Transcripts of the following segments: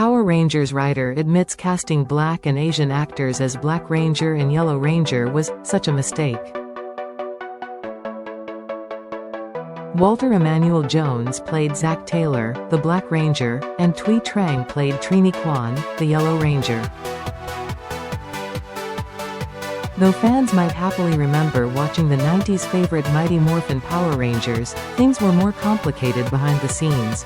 Power Rangers writer admits casting Black and Asian actors as Black Ranger and Yellow Ranger was such a mistake. Walter Emmanuel Jones played Zack Taylor, the Black Ranger, and Thuy Trang played Trini Kwan, the Yellow Ranger. Though fans might happily remember watching the 90s favorite Mighty Morphin Power Rangers, things were more complicated behind the scenes.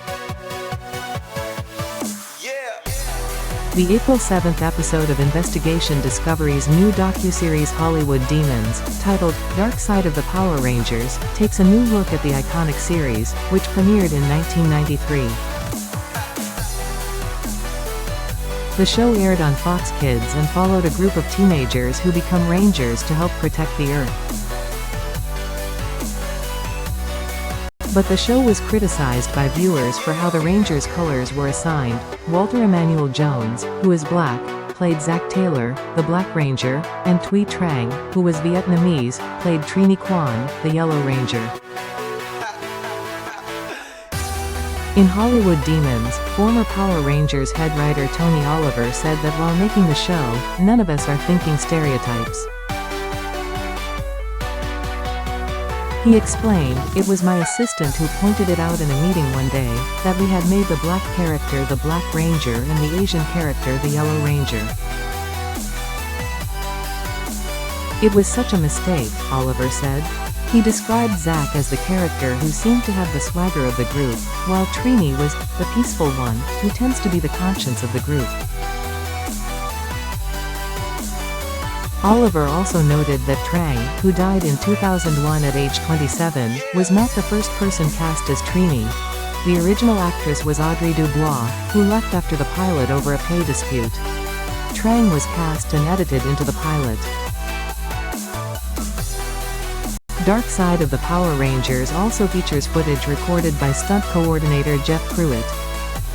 The April 7th episode of Investigation Discovery's new docuseries Hollywood Demons, titled Dark Side of the Power Rangers, takes a new look at the iconic series, which premiered in 1993. The show aired on Fox Kids and followed a group of teenagers who become Rangers to help protect the Earth. But the show was criticized by viewers for how the Rangers' colors were assigned. Walter Emmanuel Jones, who is Black, played Zack Taylor, the Black Ranger, and Thuy Trang, who was Vietnamese, played Trini Kwan, the Yellow Ranger. In Hollywood Demons, former Power Rangers head writer Tony Oliver said that while making the show, none of us are thinking stereotypes. He explained, "It was my assistant who pointed it out in a meeting one day, that we had made the Black character the Black Ranger and the Asian character the Yellow Ranger. It was such a mistake," Oliver said. He described Zack as the character who seemed to have the swagger of the group, while Trini was the peaceful one, who tends to be the conscience of the group. Oliver also noted that Trang, who died in 2001 at age 27, was not the first person cast as Trini. The original actress was Audrey Dubois, who left after the pilot over a pay dispute. Trang was cast and edited into the pilot. Dark Side of the Power Rangers also features footage recorded by stunt coordinator Jeff Pruitt.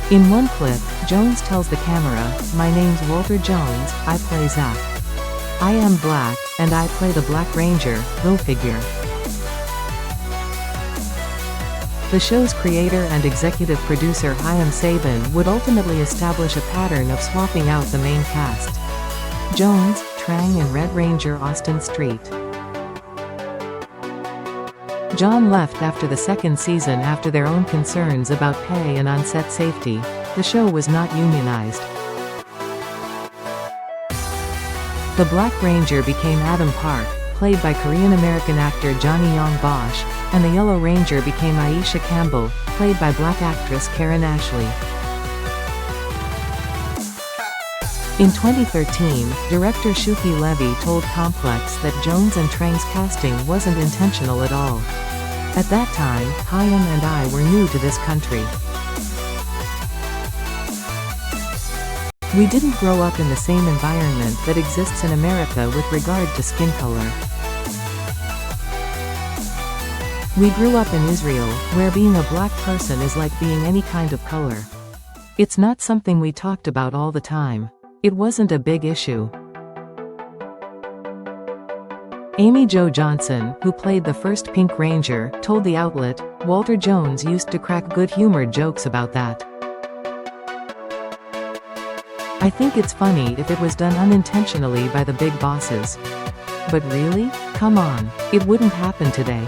In one clip, Jones tells the camera, "My name's Walter Jones, I play Zack. I am Black, and I play the Black Ranger, go figure." The show's creator and executive producer Chaim Saban would ultimately establish a pattern of swapping out the main cast. Jones, Trang and Red Ranger Austin Street. John left after the second season after their own concerns about pay and on-set safety. The show was not unionized. The Black Ranger became Adam Park, played by Korean-American actor Johnny Yong Bosch, and the Yellow Ranger became Aisha Campbell, played by Black actress Karen Ashley. In 2013, director Shuki Levy told Complex that Jones and Trang's casting wasn't intentional at all. At that time, Chaim and I were new to this country. We didn't grow up in the same environment that exists in America with regard to skin color. We grew up in Israel, where being a black person is like being any kind of color. It's not something we talked about all the time. It wasn't a big issue. Amy Jo Johnson, who played the first Pink Ranger, told the outlet, "Walter Jones used to crack good-humored jokes about that. I think it's funny if it was done unintentionally by the big bosses. But really? Come on. It wouldn't happen today."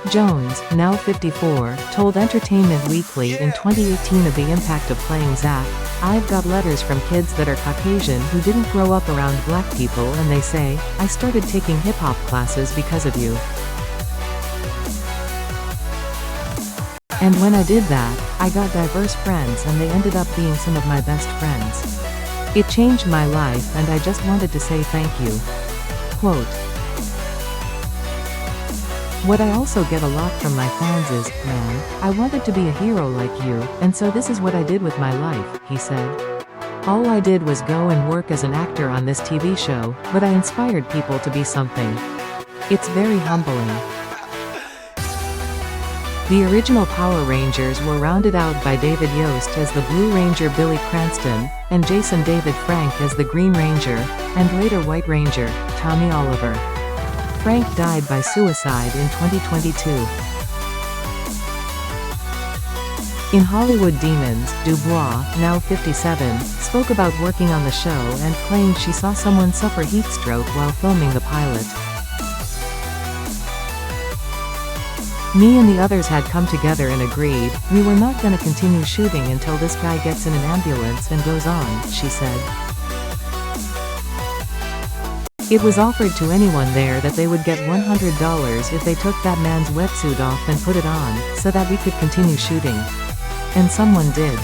Jones, now 54, told Entertainment Weekly in 2018 of the impact of playing Zack, "I've got letters from kids that are Caucasian who didn't grow up around black people and they say, 'I started taking hip-hop classes because of you. And when I did that, I got diverse friends and they ended up being some of my best friends. It changed my life and I just wanted to say thank you." Quote, "What I also get a lot from my fans is, 'Man, I wanted to be a hero like you, and so this is what I did with my life,'" he said. "All I did was go and work as an actor on this TV show, but I inspired people to be something. It's very humbling." The original Power Rangers were rounded out by David Yost as the Blue Ranger Billy Cranston, and Jason David Frank as the Green Ranger, and later White Ranger, Tommy Oliver. Frank died by suicide in 2022. In Hollywood Demons, Dubois, now 57, spoke about working on the show and claimed she saw someone suffer heatstroke while filming the pilot. "Me and the others had come together and agreed, we were not gonna continue shooting until this guy gets in an ambulance and goes on," she said. It was offered to anyone there that they would get $100 if they took that man's wetsuit off and put it on, so that we could continue shooting. And someone did.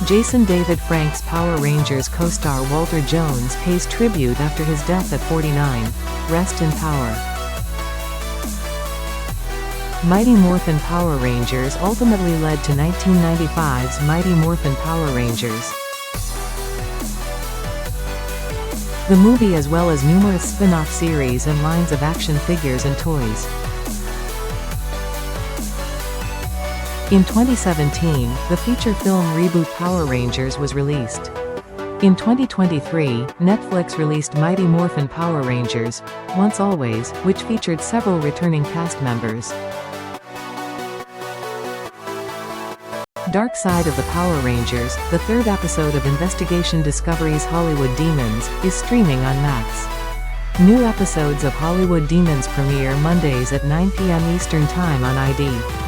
Jason David Frank's Power Rangers co-star Walter Jones pays tribute after his death at 49. Rest in power. Mighty Morphin Power Rangers ultimately led to 1995's Mighty Morphin Power Rangers. The movie, as well as numerous spin-off series and lines of action figures and toys. In 2017, the feature film reboot Power Rangers was released. In 2023, Netflix released Mighty Morphin Power Rangers, Once Always, which featured several returning cast members. Dark Side of the Power Rangers, the third episode of Investigation Discovery's Hollywood Demons, is streaming on Max. New episodes of Hollywood Demons premiere Mondays at 9 p.m. Eastern Time on ID.